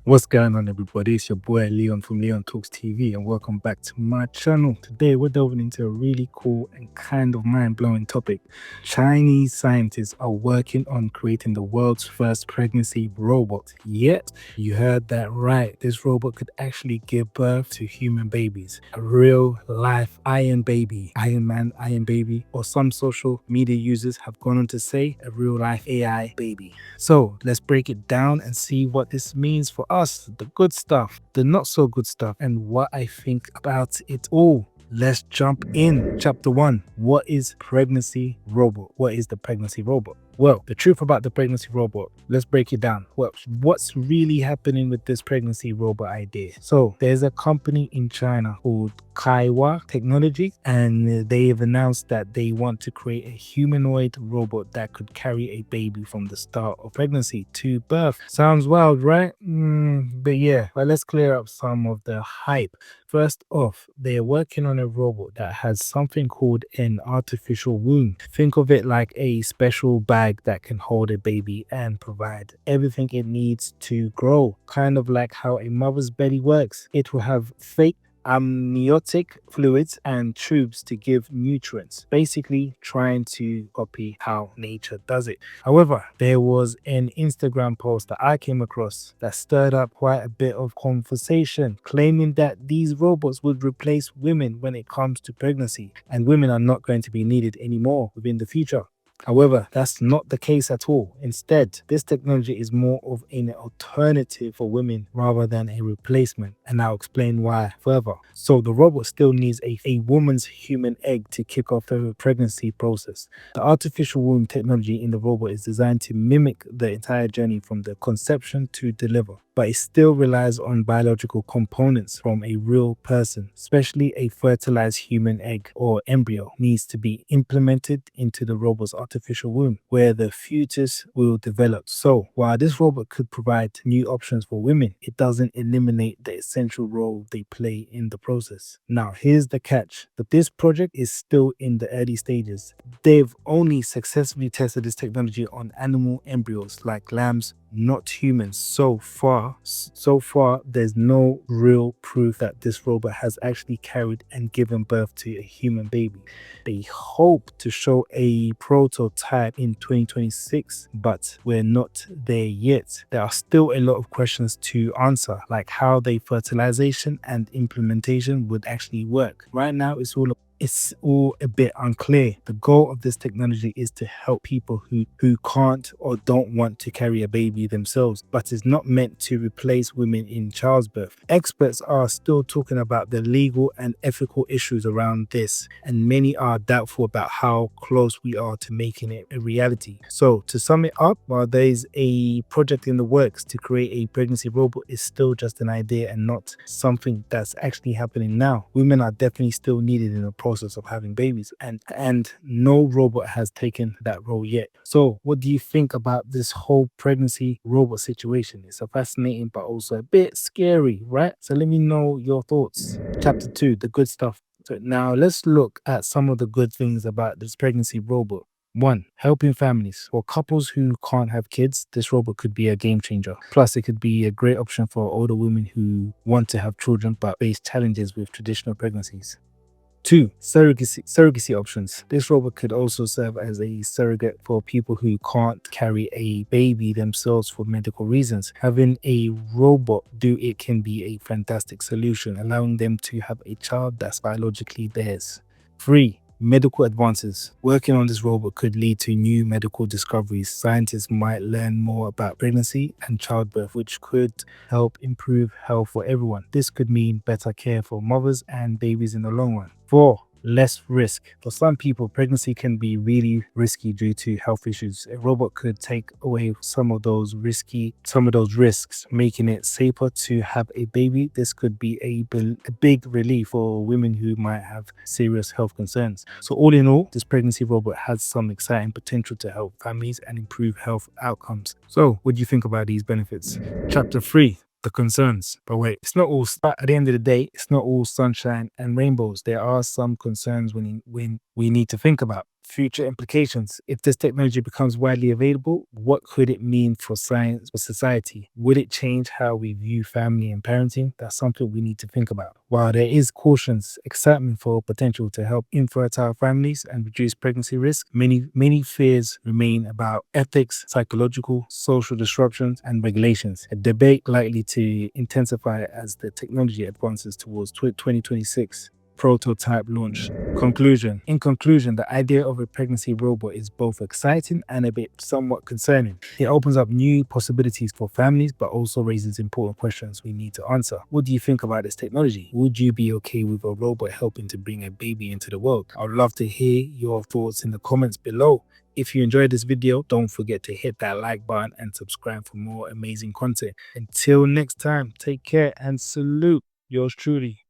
What's going on, everybody? It's your boy Leon from Leon Talks TV, and welcome back to my channel. Today, we're delving into a really cool and kind of mind-blowing topic. Chinese scientists are working on creating the world's first pregnancy robot. Yet, you heard that right. This robot could actually give birth to human babies. A real-life Iron baby, Iron Man, Iron baby, or some social media users have gone on to say a real-life AI baby. So let's break it down and see what this means for us, the good stuff, the not so good stuff, and what I think about it all. Let's jump in. Chapter 1. What is pregnancy robot? What is the pregnancy robot? Well, the truth about the pregnancy robot, let's break it down. Well, what's really happening with this pregnancy robot idea? So there's a company in China called Kaiwa Technology, and they have announced that they want to create a humanoid robot that could carry a baby from the start of pregnancy to birth. Sounds wild, right? But let's clear up some of the hype. First off, they're working on a robot that has something called an artificial womb. Think of it like a special bag that can hold a baby and provide everything it needs to grow. Kind of like how a mother's belly works. It will have fake amniotic fluids and tubes to give nutrients, basically trying to copy how nature does it. However, there was an Instagram post that I came across that stirred up quite a bit of conversation, claiming that these robots would replace women when it comes to pregnancy, and women are not going to be needed anymore within the future. However, that's not the case at all. Instead, this technology is more of an alternative for women rather than a replacement, and I'll explain why further. So the robot still needs a woman's human egg to kick off the pregnancy process. The artificial womb technology in the robot is designed to mimic the entire journey from the conception to deliver, but it still relies on biological components from a real person, especially a fertilized human egg or embryo needs to be implemented into the robot's artificial womb, where the fetus will develop. So, while this robot could provide new options for women, it doesn't eliminate the essential role they play in the process. Now, here's the catch. That this project is still in the early stages. They've only successfully tested this technology on animal embryos like lambs, not humans. So far, there's no real proof that this robot has actually carried and given birth to a human baby. They hope to show a prototype in 2026, but we're not there yet. There are still a lot of questions to answer, like how the fertilization and implementation would actually work. Right now, it's all a bit unclear. The goal of this technology is to help people who can't or don't want to carry a baby themselves, but is not meant to replace women in childbirth. Experts are still talking about the legal and ethical issues around this, and many are doubtful about how close we are to making it a reality. So to sum it up, while there is a project in the works to create a pregnancy robot, it's still just an idea and not something that's actually happening now. Women are definitely still needed in the process of having babies, and no robot has taken that role yet. So what do you think about this whole pregnancy robot situation? It's a fascinating but also a bit scary, right? So let me know your thoughts. Chapter 2, the good stuff. So now let's look at some of the good things about this pregnancy robot. 1. Helping families. For couples who can't have kids, this robot could be a game changer. Plus, it could be a great option for older women who want to have children but face challenges with traditional pregnancies. 2. Surrogacy options. This robot could also serve as a surrogate for people who can't carry a baby themselves for medical reasons. Having a robot do it can be a fantastic solution, allowing them to have a child that's biologically theirs. 3. Medical advances. Working on this robot could lead to new medical discoveries. Scientists might learn more about pregnancy and childbirth, which could help improve health for everyone. This could mean better care for mothers and babies in the long run. 4. Less risk. For some people, pregnancy can be really risky due to health issues. A robot could take away some of those risks, making it safer to have a baby. This could be a big relief for women who might have serious health concerns. So all in all, this pregnancy robot has some exciting potential to help families and improve health outcomes. So what do you think about these benefits? Chapter 3. The concerns. But wait, it's not all at the end of the day, it's not all sunshine and rainbows. There are some concerns when we need to think about. Future implications. If this technology becomes widely available, what could it mean for science or society? Would it change how we view family and parenting? That's something we need to think about. While there is cautions, excitement for potential to help infertile families and reduce pregnancy risk, many fears remain about ethics, psychological, social disruptions, and regulations. A debate likely to intensify as the technology advances towards 2026 prototype launch. Conclusion. In conclusion, the idea of a pregnancy robot is both exciting and a bit somewhat concerning. It opens up new possibilities for families, but also raises important questions we need to answer. What do you think about this technology? Would you be okay with a robot helping to bring a baby into the world? I would love to hear your thoughts in the comments below. If you enjoyed this video, don't forget to hit that like button and subscribe for more amazing content. Until next time, take care and salute. Yours truly.